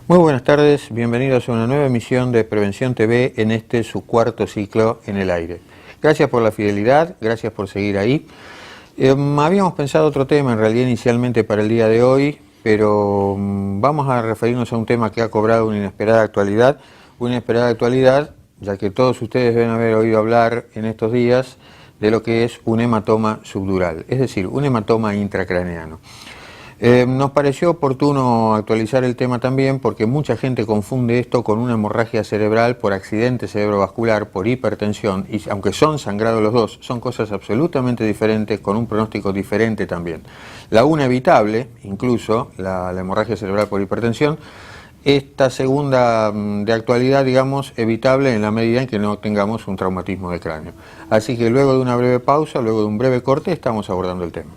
Muy buenas tardes, bienvenidos a una nueva emisión de Prevención TV en este su cuarto ciclo en el aire. Gracias por la fidelidad, gracias por seguir ahí. Habíamos pensado otro tema en realidad inicialmente para el día de hoy, pero vamos a referirnos a un tema que ha cobrado una inesperada actualidad, ya que todos ustedes deben haber oído hablar en estos días de lo que es un hematoma subdural, es decir, un hematoma intracraneano. Nos pareció oportuno actualizar el tema también porque mucha gente confunde esto con una hemorragia cerebral por accidente cerebrovascular, por hipertensión, y aunque son sangrados los dos, son cosas absolutamente diferentes con un pronóstico diferente también. La una evitable, incluso la hemorragia cerebral por hipertensión, esta segunda de actualidad, digamos, evitable en la medida en que no tengamos un traumatismo del cráneo. Así que luego de una breve pausa, luego de un breve corte, estamos abordando el tema.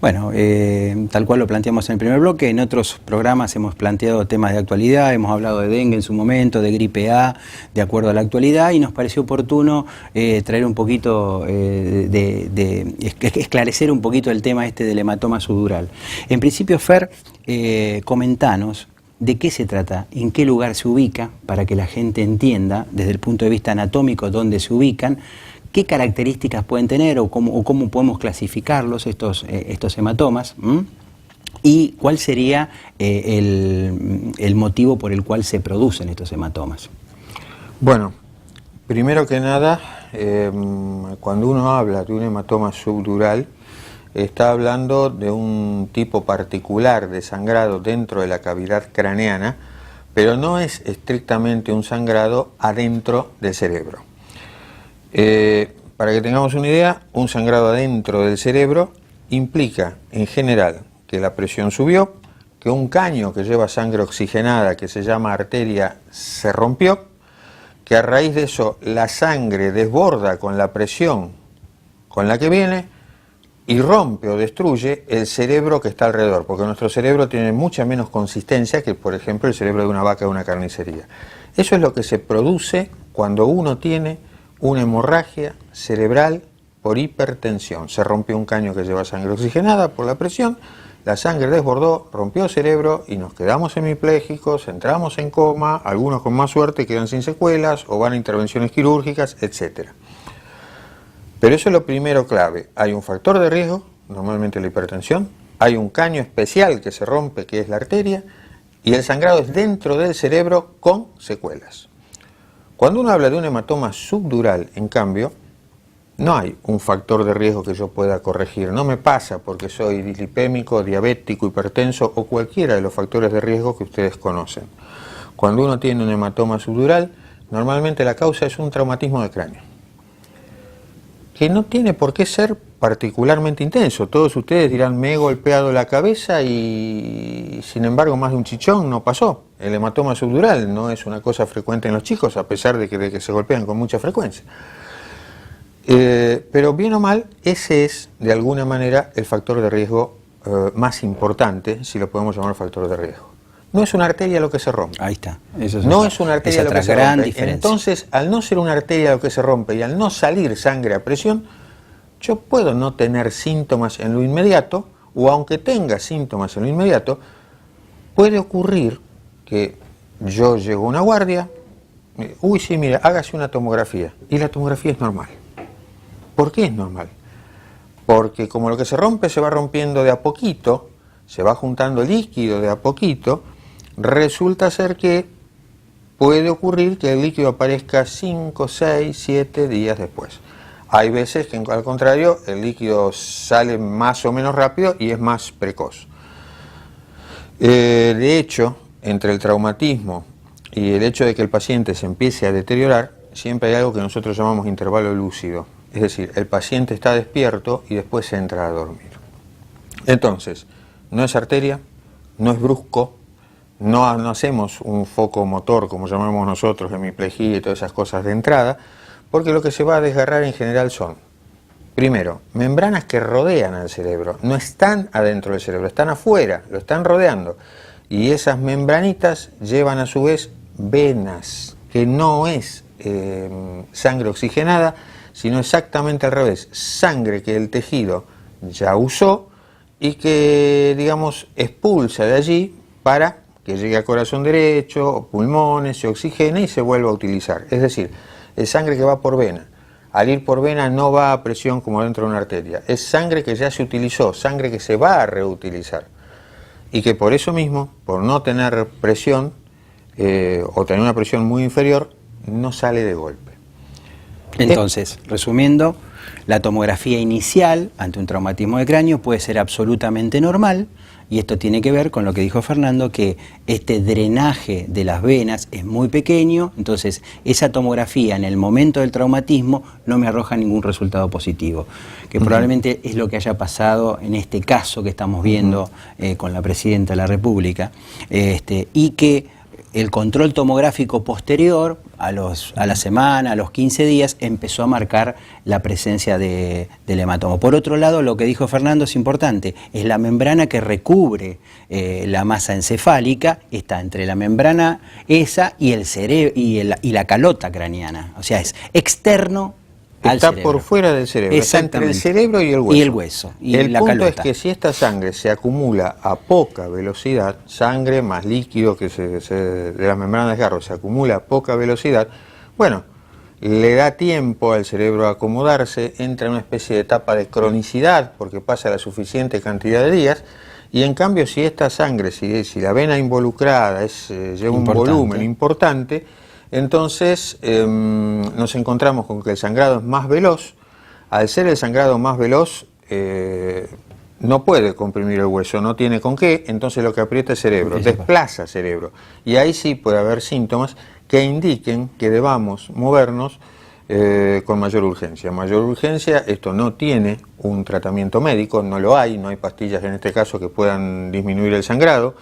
Bueno, tal cual lo planteamos en el primer bloque, en otros programas hemos planteado temas de actualidad, hemos hablado de dengue en su momento, de gripe A, de acuerdo a la actualidad, y nos pareció oportuno traer un poquito, esclarecer un poquito el tema este del hematoma subdural. En principio, Fer, comentanos de qué se trata, en qué lugar se ubica, para que la gente entienda, desde el punto de vista anatómico, dónde se ubican, qué características pueden tener o cómo podemos clasificarlos, estos hematomas, y cuál sería el motivo por el cual se producen estos hematomas. Bueno, primero que nada, cuando uno habla de un hematoma subdural, está hablando de un tipo particular de sangrado dentro de la cavidad craneana, pero no es estrictamente un sangrado adentro del cerebro. Para que tengamos una idea, un sangrado adentro del cerebro implica, en general, que la presión subió, que un caño que lleva sangre oxigenada, que se llama arteria, se rompió, que a raíz de eso la sangre desborda con la presión con la que viene y rompe o destruye el cerebro que está alrededor, porque nuestro cerebro tiene mucha menos consistencia que, por ejemplo, el cerebro de una vaca de una carnicería. Eso es lo que se produce cuando uno tiene una hemorragia cerebral por hipertensión. Se rompió un caño que lleva sangre oxigenada por la presión, la sangre desbordó, rompió cerebro y nos quedamos hemipléjicos, entramos en coma, algunos con más suerte quedan sin secuelas o van a intervenciones quirúrgicas, etc. Pero eso es lo primero clave. Hay un factor de riesgo, normalmente la hipertensión, hay un caño especial que se rompe, que es la arteria, y el sangrado es dentro del cerebro con secuelas. Cuando uno habla de un hematoma subdural, en cambio, no hay un factor de riesgo que yo pueda corregir. No me pasa porque soy dislipémico, diabético, hipertenso o cualquiera de los factores de riesgo que ustedes conocen. Cuando uno tiene un hematoma subdural, normalmente la causa es un traumatismo de cráneo, que no tiene por qué ser particularmente intenso. Todos ustedes dirán, me he golpeado la cabeza y sin embargo más de un chichón no pasó. El hematoma subdural no es una cosa frecuente en los chicos, a pesar de que se golpean con mucha frecuencia. Pero bien o mal, ese es de alguna manera el factor de riesgo más importante, si lo podemos llamar factor de riesgo. No es una arteria lo que se rompe. Ahí está. No es una arteria lo que se rompe. Entonces, al no ser una arteria lo que se rompe y al no salir sangre a presión, yo puedo no tener síntomas en lo inmediato, o aunque tenga síntomas en lo inmediato, puede ocurrir que yo llego a una guardia, uy, sí, mira, hágase una tomografía, y la tomografía es normal. ¿Por qué es normal? Porque como lo que se rompe se va rompiendo de a poquito, se va juntando líquido de a poquito, resulta ser que puede ocurrir que el líquido aparezca 5, 6, 7 días después. Hay veces que al contrario el líquido sale más o menos rápido y es más precoz. De hecho, entre el traumatismo y el hecho de que el paciente se empiece a deteriorar, siempre hay algo que nosotros llamamos intervalo lúcido. Es decir, el paciente está despierto y después se entra a dormir. Entonces, no es arteria, no es brusco, no hacemos un foco motor, como llamamos nosotros, hemiplegia y todas esas cosas de entrada, porque lo que se va a desgarrar en general son, primero, membranas que rodean al cerebro, no están adentro del cerebro, están afuera, lo están rodeando, y esas membranitas llevan a su vez venas, que no es sangre oxigenada, sino exactamente al revés, sangre que el tejido ya usó y que, digamos, expulsa de allí para que llegue al corazón derecho, pulmones, se oxigene y se vuelva a utilizar. Es decir, es sangre que va por vena. Al ir por vena no va a presión como dentro de una arteria. Es sangre que ya se utilizó, sangre que se va a reutilizar. Y que por eso mismo, por no tener presión o tener una presión muy inferior, no sale de golpe. Entonces, resumiendo, la tomografía inicial ante un traumatismo de cráneo puede ser absolutamente normal, y esto tiene que ver con lo que dijo Fernando, que este drenaje de las venas es muy pequeño, entonces esa tomografía en el momento del traumatismo no me arroja ningún resultado positivo, que probablemente es lo que haya pasado en este caso que estamos viendo con la Presidenta de la República, y que el control tomográfico posterior, a la semana, a los 15 días, empezó a marcar la presencia del hematoma. Por otro lado, lo que dijo Fernando es importante, es la membrana que recubre la masa encefálica, está entre la membrana esa y el cerebro y la calota craneana, o sea, es externo al está cerebro. Por fuera del cerebro, está entre el cerebro y el hueso. Y el hueso, y el la punto calota. es que si esta sangre se acumula a poca velocidad, sangre más líquido que de las membranas de desgarro se acumula a poca velocidad, bueno, le da tiempo al cerebro a acomodarse, entra en una especie de etapa de cronicidad porque pasa la suficiente cantidad de días, y en cambio si esta sangre, si la vena involucrada lleva un volumen importante, entonces nos encontramos con que el sangrado es más veloz. Al ser el sangrado más veloz, no puede comprimir el hueso, no tiene con qué, entonces lo que aprieta es cerebro, desplaza cerebro. Y ahí sí puede haber síntomas que indiquen que debamos movernos con mayor urgencia. Mayor urgencia, esto no tiene un tratamiento médico, no lo hay, no hay pastillas en este caso que puedan disminuir el sangrado,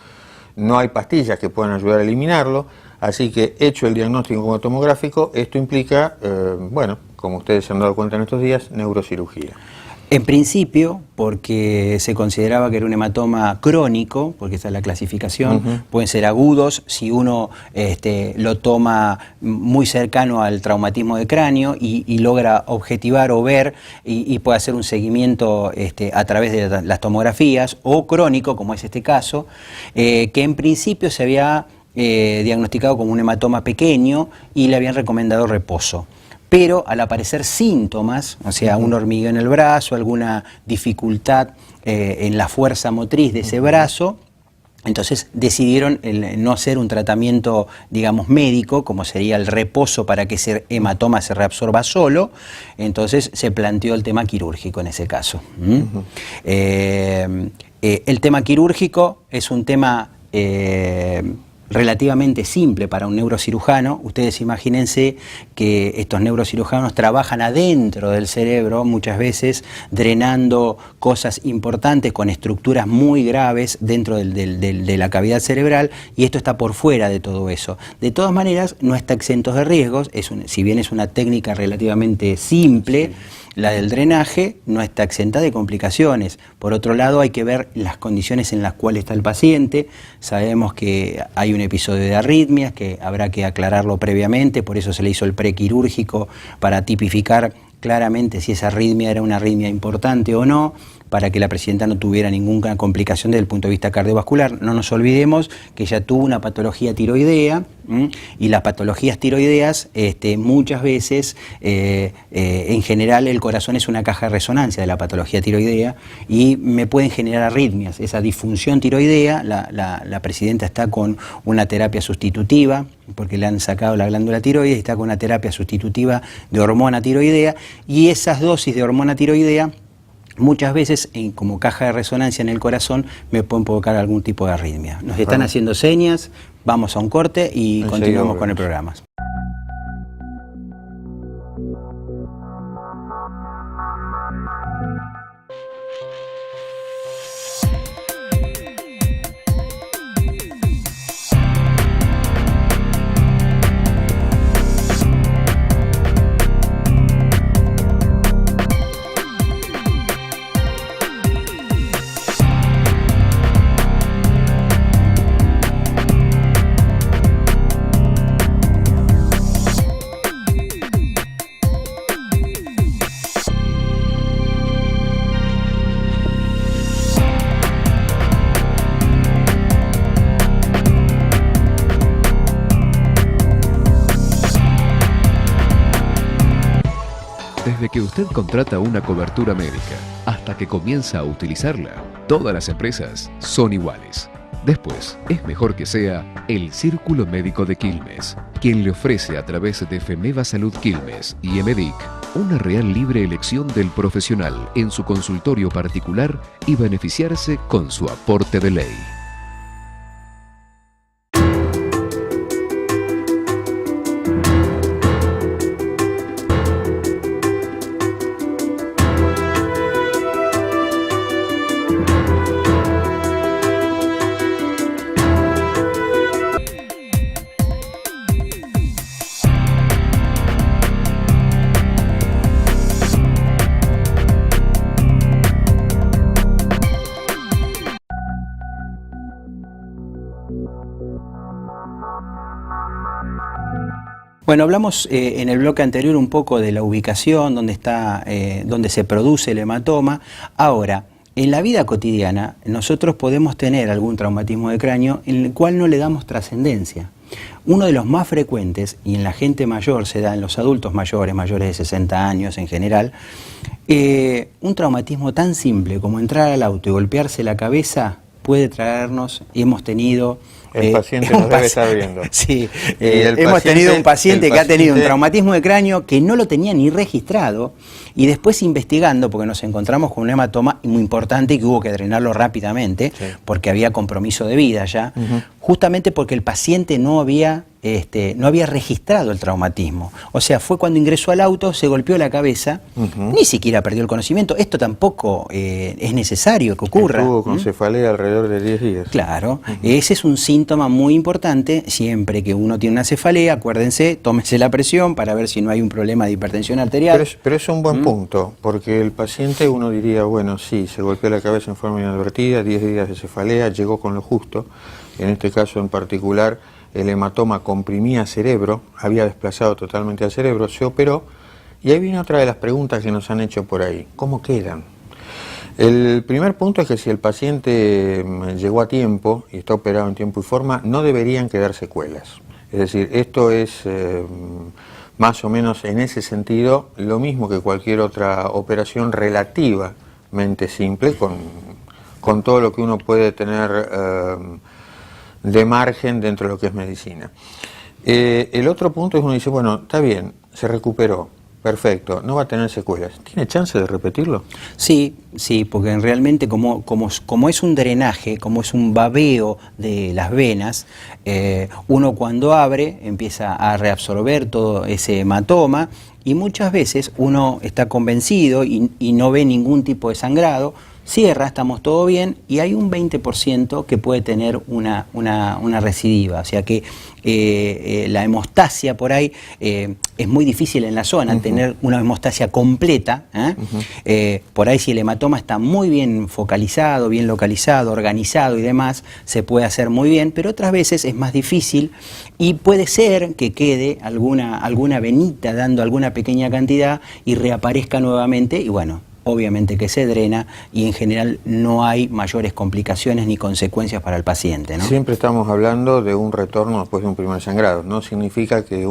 no hay pastillas que puedan ayudar a eliminarlo. Así que, hecho el diagnóstico como tomográfico, esto implica, bueno, como ustedes se han dado cuenta en estos días, neurocirugía. En principio, porque se consideraba que era un hematoma crónico, porque esa es la clasificación, pueden ser agudos si uno lo toma muy cercano al traumatismo de cráneo y logra objetivar o ver y puede hacer un seguimiento a través de las tomografías, o crónico, como es este caso, que en principio se había diagnosticado como un hematoma pequeño y le habían recomendado reposo. Pero al aparecer síntomas, o sea, un hormigueo en el brazo, alguna dificultad en la fuerza motriz de ese brazo, entonces decidieron no hacer un tratamiento, digamos, médico, como sería el reposo para que ese hematoma se reabsorba solo. Entonces se planteó el tema quirúrgico en ese caso. El tema quirúrgico es un tema relativamente simple para un neurocirujano. Ustedes imagínense que estos neurocirujanos trabajan adentro del cerebro, muchas veces drenando cosas importantes con estructuras muy graves dentro de la cavidad cerebral, y esto está por fuera de todo eso. De todas maneras, no está exento de riesgos, si bien es una técnica relativamente simple, la del drenaje no está exenta de complicaciones. Por otro lado, hay que ver las condiciones en las cuales está el paciente. Sabemos que hay un episodio de arritmias que habrá que aclararlo previamente, por eso se le hizo el prequirúrgico para tipificar claramente si esa arritmia era una arritmia importante o no, para que la presidenta no tuviera ninguna complicación desde el punto de vista cardiovascular. No nos olvidemos que ella tuvo una patología tiroidea, y las patologías tiroideas muchas veces, en general, el corazón es una caja de resonancia de la patología tiroidea y me pueden generar arritmias. Esa disfunción tiroidea, la presidenta está con una terapia sustitutiva, porque le han sacado la glándula tiroides, está con una terapia sustitutiva de hormona tiroidea, y esas dosis de hormona tiroidea muchas veces, como caja de resonancia en el corazón, me pueden provocar algún tipo de arritmia. Nos están haciendo señas, vamos a un corte y continuamos con el programa. Desde que usted contrata una cobertura médica hasta que comienza a utilizarla, todas las empresas son iguales. Después, es mejor que sea el Círculo Médico de Quilmes, quien le ofrece a través de Femeva Salud Quilmes y Emedic una real libre elección del profesional en su consultorio particular y beneficiarse con su aporte de ley. Bueno, hablamos en el bloque anterior un poco de la ubicación, donde se produce el hematoma. Ahora, en la vida cotidiana, nosotros podemos tener algún traumatismo de cráneo en el cual no le damos trascendencia. Uno de los más frecuentes, y en la gente mayor se da en los adultos mayores de 60 años en general, un traumatismo tan simple como entrar al auto y golpearse la cabeza puede traernos, y hemos tenido... El paciente nos debe estar viendo. Sí, hemos tenido un paciente que ha tenido un traumatismo de cráneo que no lo tenía ni registrado, y después investigando, porque nos encontramos con un hematoma muy importante y que hubo que drenarlo rápidamente, porque había compromiso de vida ya, justamente porque el paciente no había registrado el traumatismo. O sea, fue cuando ingresó al auto, se golpeó la cabeza, ni siquiera perdió el conocimiento. Esto tampoco es necesario que ocurra. Estuvo con cefalea alrededor de 10 días. Claro, ese es un síntoma síntoma muy importante, siempre que uno tiene una cefalea, acuérdense, tómese la presión para ver si no hay un problema de hipertensión arterial. Pero es un buen punto, porque el paciente, uno diría, bueno, sí, se golpeó la cabeza en forma inadvertida, 10 días de cefalea, llegó con lo justo. En este caso en particular, el hematoma comprimía cerebro, había desplazado totalmente al cerebro, se operó, y ahí viene otra de las preguntas que nos han hecho por ahí. ¿Cómo quedan? El primer punto es que si el paciente llegó a tiempo y está operado en tiempo y forma, no deberían quedar secuelas. Es decir, esto es más o menos en ese sentido lo mismo que cualquier otra operación relativamente simple, con todo lo que uno puede tener de margen dentro de lo que es medicina. El otro punto es uno dice, bueno, está bien, se recuperó. Perfecto, no va a tener secuelas. ¿Tiene chance de repetirlo? Sí, sí, porque realmente como es un drenaje, como es un babeo de las venas, uno cuando abre empieza a reabsorber todo ese hematoma y muchas veces uno está convencido y no ve ningún tipo de sangrado, cierra, estamos todo bien y hay un 20% que puede tener una recidiva, o sea que la hemostasia por ahí es muy difícil en la zona, tener una hemostasia completa, por ahí si el hematoma está muy bien focalizado, bien localizado, organizado y demás, se puede hacer muy bien, pero otras veces es más difícil y puede ser que quede alguna venita dando alguna pequeña cantidad y reaparezca nuevamente y bueno, obviamente que se drena y en general no hay mayores complicaciones ni consecuencias para el paciente, ¿no? Siempre estamos hablando de un retorno después de un primer sangrado. No significa que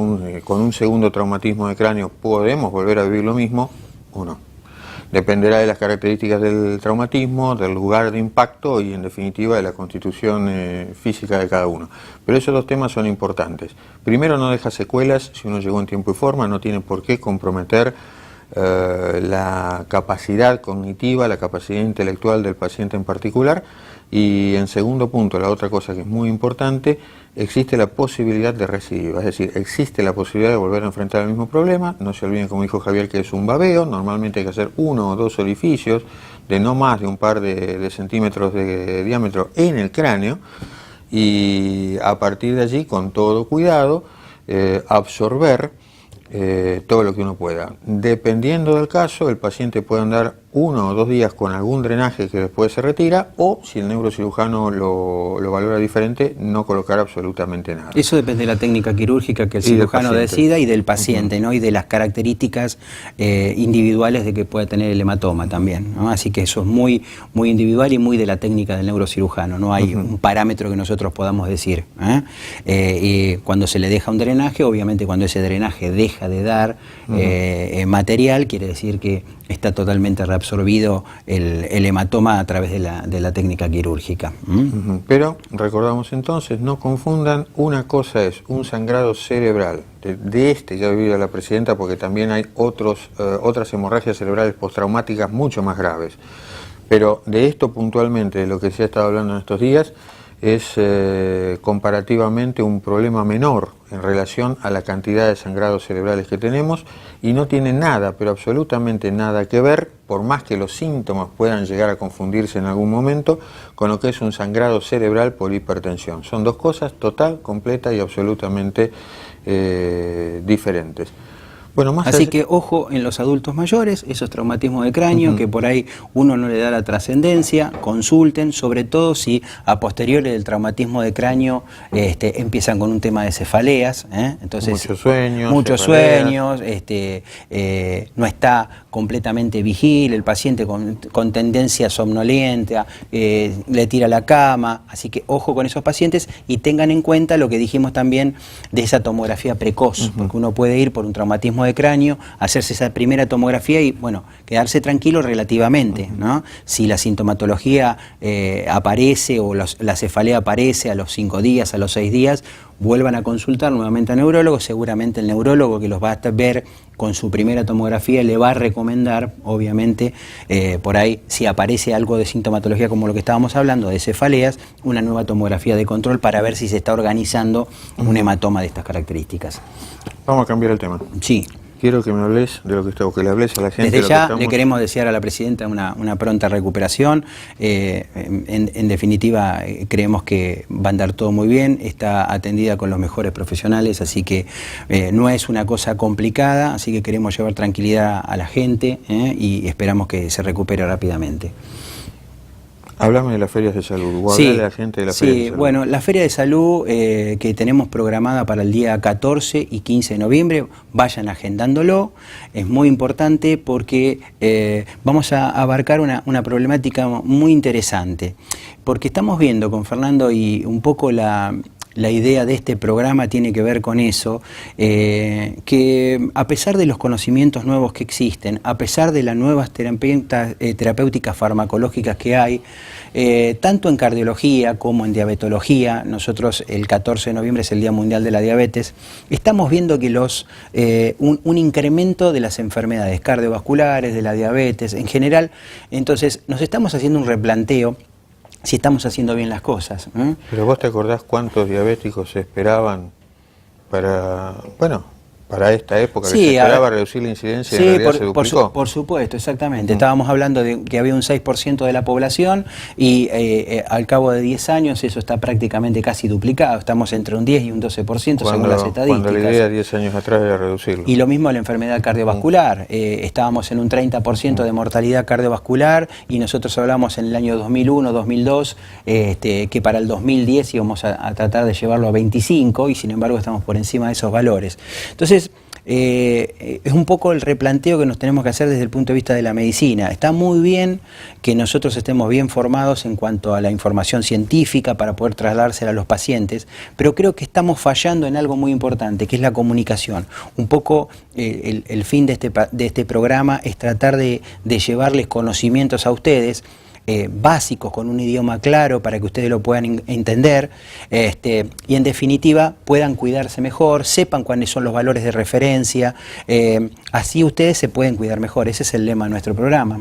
con un segundo traumatismo de cráneo podemos volver a vivir lo mismo o no. Dependerá de las características del traumatismo, del lugar de impacto y en definitiva de la constitución física de cada uno. Pero esos dos temas son importantes. Primero, no deja secuelas si uno llegó en tiempo y forma, no tiene por qué comprometer la capacidad cognitiva, la capacidad intelectual del paciente en particular. Y en segundo punto, la otra cosa que es muy importante, existe la posibilidad de recidiva, es decir, existe la posibilidad de volver a enfrentar el mismo problema. No se olviden, como dijo Javier, que es un babeo, normalmente hay que hacer 1 o 2 orificios de no más de un par de centímetros de diámetro en el cráneo y a partir de allí, con todo cuidado, absorber todo lo que uno pueda. Dependiendo del caso, el paciente puede andar 1 o 2 días con algún drenaje que después se retira, o si el neurocirujano lo valora diferente, no colocar absolutamente nada. Eso depende de la técnica quirúrgica que el cirujano decida y del paciente, ¿no? Y de las características individuales de que pueda tener el hematoma también, ¿no? Así que eso es muy, muy individual y muy de la técnica del neurocirujano. No hay un parámetro que nosotros podamos decir, y cuando se le deja un drenaje, obviamente cuando ese drenaje deja de dar material, quiere decir que está totalmente reabsorbido el hematoma a través de la técnica quirúrgica. Pero recordamos entonces, no confundan, una cosa es un sangrado cerebral, de este que ha vivido la presidenta, porque también hay otras hemorragias cerebrales postraumáticas mucho más graves. Pero de esto puntualmente, de lo que se ha estado hablando en estos días, es comparativamente un problema menor en relación a la cantidad de sangrados cerebrales que tenemos y no tiene nada, pero absolutamente nada que ver, por más que los síntomas puedan llegar a confundirse en algún momento, con lo que es un sangrado cerebral por hipertensión. Son dos cosas total, completa y absolutamente diferentes. Bueno, así que ojo en los adultos mayores, esos traumatismos de cráneo que por ahí uno no le da la trascendencia, consulten, sobre todo si a posteriori del traumatismo de cráneo empiezan con un tema de cefaleas, entonces muchos sueños, no está completamente vigil, el paciente con tendencia somnolienta, le tira a la cama, así que ojo con esos pacientes y tengan en cuenta lo que dijimos también de esa tomografía precoz, porque uno puede ir por un traumatismo de cráneo, hacerse esa primera tomografía y, bueno, quedarse tranquilo relativamente, ¿no? Si la sintomatología aparece o la cefalea aparece a los 5 días, a los 6 días, vuelvan a consultar nuevamente al neurólogo. Seguramente el neurólogo que los va a ver con su primera tomografía le va a recomendar, obviamente, por ahí, si aparece algo de sintomatología como lo que estábamos hablando, de cefaleas, una nueva tomografía de control para ver si se está organizando un hematoma de estas características. Vamos a cambiar el tema. Sí. quiero que me hables de lo que está, o que le hables a la gente. Desde ya le queremos desear a la Presidenta una pronta recuperación. En definitiva, creemos que va a andar todo muy bien, está atendida con los mejores profesionales, así que no es una cosa complicada, así que queremos llevar tranquilidad a la gente y esperamos que se recupere rápidamente. Háblame de las ferias de salud, o háblale a la gente de las ferias de salud. Bueno, la feria de salud que tenemos programada para el día 14 y 15 de noviembre, vayan agendándolo, es muy importante porque vamos a abarcar una problemática muy interesante, porque estamos viendo con Fernando y un poco la idea de este programa tiene que ver con eso, que a pesar de los conocimientos nuevos que existen, a pesar de las nuevas terapéuticas farmacológicas que hay, tanto en cardiología como en diabetología, nosotros el 14 de noviembre es el Día Mundial de la Diabetes, estamos viendo que un incremento de las enfermedades cardiovasculares, de la diabetes en general, entonces nos estamos haciendo un replanteo si estamos haciendo bien las cosas. Pero vos te acordás cuántos diabéticos se esperaban para esta época, que se esperaba reducir la incidencia, y en realidad se duplicó. Por supuesto, exactamente. Estábamos hablando de que había un 6% de la población y al cabo de 10 años eso está prácticamente casi duplicado. Estamos entre un 10 y un 12% según las estadísticas. Cuando la idea 10 años atrás era reducirlo. Y lo mismo la enfermedad cardiovascular. Estábamos en un 30% de mortalidad cardiovascular y nosotros hablamos en el año 2001, 2002, que para el 2010 íbamos a tratar de llevarlo a 25 y sin embargo estamos por encima de esos valores. Entonces, es un poco el replanteo que nos tenemos que hacer desde el punto de vista de la medicina. Está muy bien que nosotros estemos bien formados en cuanto a la información científica para poder trasladársela a los pacientes, pero creo que estamos fallando en algo muy importante, que es la comunicación. Un poco el fin de este programa es tratar de llevarles conocimientos a ustedes, básicos, con un idioma claro para que ustedes lo puedan entender y en definitiva puedan cuidarse mejor, sepan cuáles son los valores de referencia, así ustedes se pueden cuidar mejor. Ese es el lema de nuestro programa.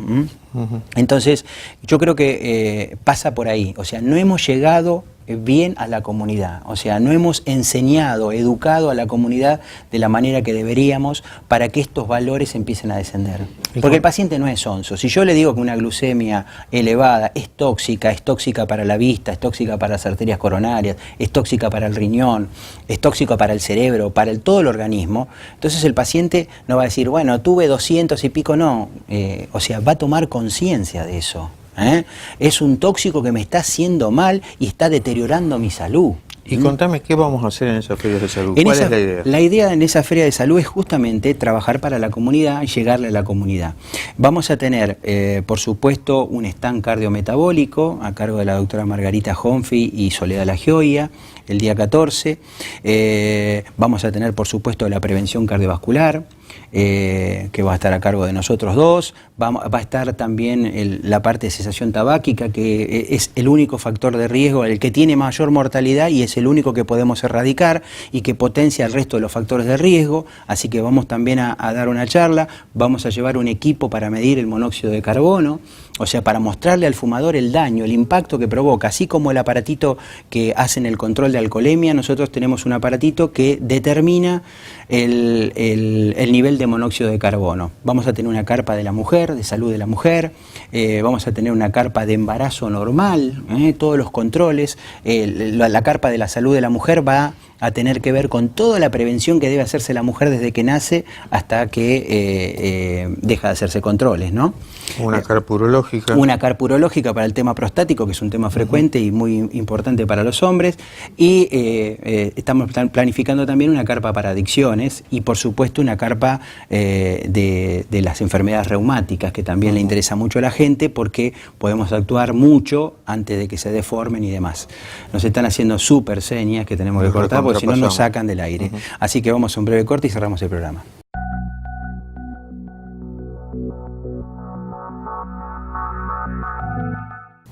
Entonces yo creo que pasa por ahí, o sea, no hemos llegado bien a la comunidad, o sea, no hemos enseñado, educado a la comunidad de la manera que deberíamos para que estos valores empiecen a descender. Porque el paciente no es sonso. Si yo le digo que una glucemia elevada es tóxica para la vista, es tóxica para las arterias coronarias, es tóxica para el riñón, es tóxica para el cerebro, para todo el organismo, entonces el paciente no va a decir, bueno, tuve 200 y pico, no, o sea, va a tomar conciencia de eso. Es un tóxico que me está haciendo mal y está deteriorando mi salud. Y contame, ¿qué vamos a hacer en esas ferias de salud? ¿Cuál es la idea? La idea en esa feria de salud es justamente trabajar para la comunidad y llegarle a la comunidad. Vamos a tener, por supuesto, un stand cardiometabólico a cargo de la doctora Margarita Honfi y Soledad La Gioia, el día 14. Vamos a tener, por supuesto, la prevención cardiovascular, que va a estar a cargo de nosotros dos. Va a estar también la parte de cesación tabáquica, que es el único factor de riesgo, el que tiene mayor mortalidad y es el único que podemos erradicar y que potencia el resto de los factores de riesgo. Así que vamos también a dar una charla. Vamos a llevar un equipo para medir el monóxido de carbono, o sea, para mostrarle al fumador el daño, el impacto que provoca. Así como el aparatito que hacen el control de alcoholemia, nosotros tenemos un aparatito que determina el nivel de monóxido de carbono. Vamos a tener una carpa de la mujer, de salud de la mujer, vamos a tener una carpa de embarazo normal, todos los controles, la carpa de la salud de la mujer va a tener que ver con toda la prevención que debe hacerse la mujer desde que nace hasta que deja de hacerse controles, ¿no? Una carpa urológica. Una carpa urológica para el tema prostático, que es un tema frecuente y muy importante para los hombres, y estamos planificando también una carpa para adicciones y por supuesto una carpa de las enfermedades reumáticas, que también le interesa mucho a la gente porque podemos actuar mucho antes de que se deformen y demás. Nos están haciendo súper señas que tenemos que cortar porque si no nos sacan del aire. Así que vamos a un breve corte y cerramos el programa.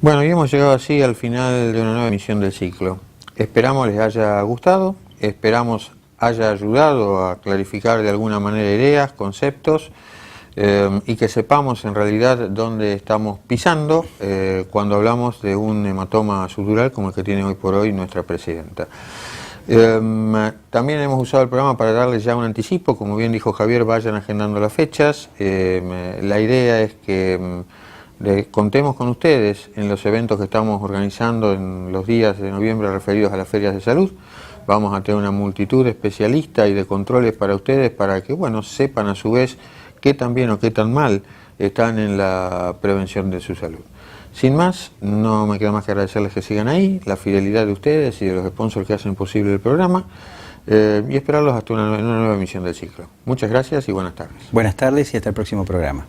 Bueno, y hemos llegado así al final de una nueva emisión del ciclo. Esperamos les haya gustado, esperamos haya ayudado a clarificar de alguna manera ideas, conceptos, y que sepamos en realidad dónde estamos pisando cuando hablamos de un hematoma subdural como el que tiene hoy por hoy nuestra presidenta. También hemos usado el programa para darles ya un anticipo, como bien dijo Javier, vayan agendando las fechas. La idea es que contemos con ustedes en los eventos que estamos organizando en los días de noviembre referidos a las ferias de salud. Vamos a tener una multitud de especialistas y de controles para ustedes, para que bueno, sepan a su vez qué tan bien o qué tan mal están en la prevención de su salud. Sin más, no me queda más que agradecerles que sigan ahí, la fidelidad de ustedes y de los sponsors que hacen posible el programa, y esperarlos hasta una nueva emisión del ciclo. Muchas gracias y buenas tardes. Buenas tardes y hasta el próximo programa.